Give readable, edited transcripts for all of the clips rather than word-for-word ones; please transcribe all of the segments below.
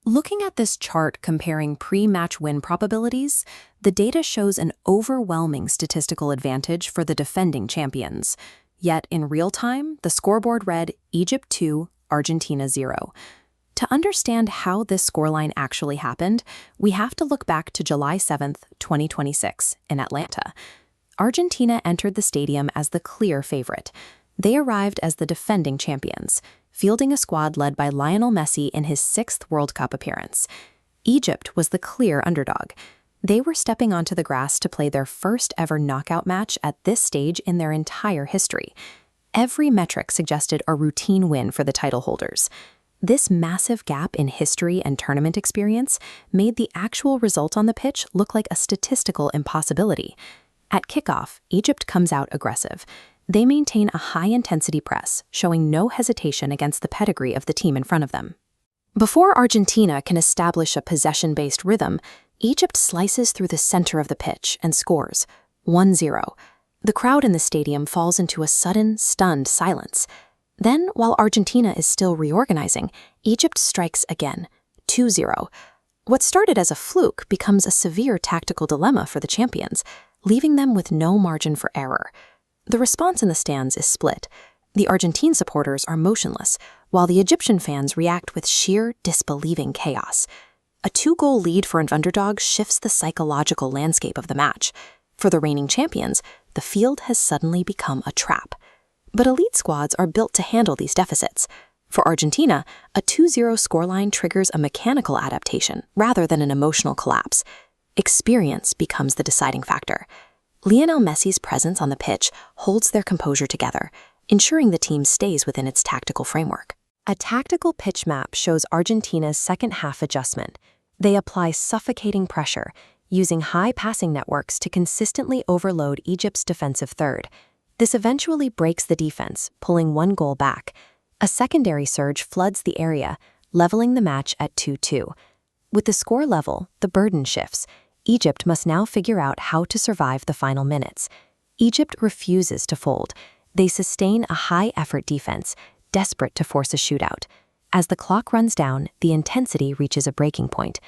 Looking at this chart comparing pre-match win probabilities, the data shows an overwhelming statistical advantage for the defending champions. Yet in real time, the scoreboard read Egypt 2, Argentina 0. To understand how this scoreline actually happened, we have to look back to July 7, 2026, in Atlanta. Argentina entered the stadium as the clear favorite. They arrived as the defending champions, fielding a squad led by Lionel Messi in his 6th World Cup appearance. Egypt was the clear underdog. They were stepping onto the grass to play their first ever knockout match at this stage in their entire history. Every metric suggested a routine win for the title holders. This massive gap in history and tournament experience made the actual result on the pitch look like a statistical impossibility. At kickoff, Egypt comes out aggressive. They maintain a high-intensity press, showing no hesitation against the pedigree of the team in front of them. Before Argentina can establish a possession-based rhythm, Egypt slices through the center of the pitch and scores 1-0. The crowd in the stadium falls into a sudden, stunned silence. Then, while Argentina is still reorganizing, Egypt strikes again, 2-0. What started as a fluke becomes a severe tactical dilemma for the champions, leaving them with no margin for error. The response in the stands is split. The Argentine supporters are motionless, while the Egyptian fans react with sheer, disbelieving chaos. A 2-goal lead for an underdog shifts the psychological landscape of the match. For the reigning champions, the field has suddenly become a trap. But elite squads are built to handle these deficits. For Argentina, a 2-0 scoreline triggers a mechanical adaptation rather than an emotional collapse. Experience becomes the deciding factor. Lionel Messi's presence on the pitch holds their composure together, ensuring the team stays within its tactical framework. A tactical pitch map shows Argentina's second-half adjustment. They apply suffocating pressure, using high passing networks to consistently overload Egypt's defensive third. This eventually breaks the defense, pulling 1 goal back. A secondary surge floods the area, leveling the match at 2-2. With the score level, the burden shifts. Egypt must now figure out how to survive the final minutes. Egypt refuses to fold. They sustain a high-effort defense, desperate to force a shootout. As the clock runs down, the intensity reaches a breaking point.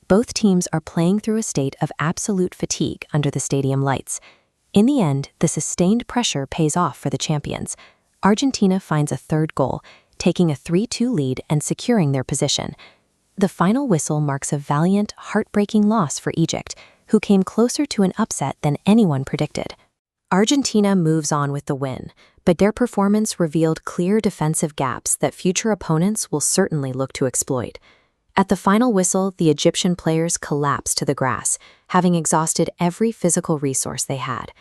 Both teams are playing through a state of absolute fatigue under the stadium lights. In the end, the sustained pressure pays off for the champions. Argentina finds a 3rd goal, taking a 3-2 lead and securing their position. The final whistle marks a valiant, heartbreaking loss for Egypt, who came closer to an upset than anyone predicted. Argentina moves on with the win, but their performance revealed clear defensive gaps that future opponents will certainly look to exploit. At the final whistle, the Egyptian players collapsed to the grass, having exhausted every physical resource they had.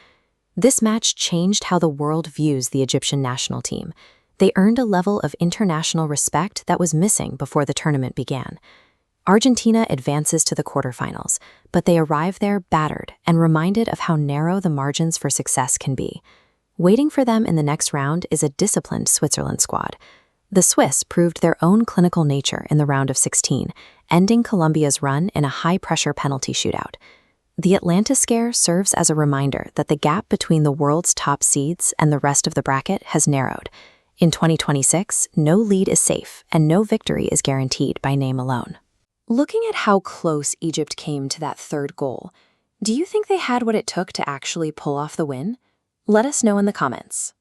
This match changed how the world views the Egyptian national team. They earned a level of international respect that was missing before the tournament began. Argentina advances to the quarterfinals, but they arrive there battered and reminded of how narrow the margins for success can be. Waiting for them in the next round is a disciplined Switzerland squad. The Swiss proved their own clinical nature in the round of 16, ending Colombia's run in a high-pressure penalty shootout. The Atlanta scare serves as a reminder that the gap between the world's top seeds and the rest of the bracket has narrowed. In 2026, no lead is safe and no victory is guaranteed by name alone. Looking at how close Egypt came to that 3rd goal, do you think they had what it took to actually pull off the win? Let us know in the comments.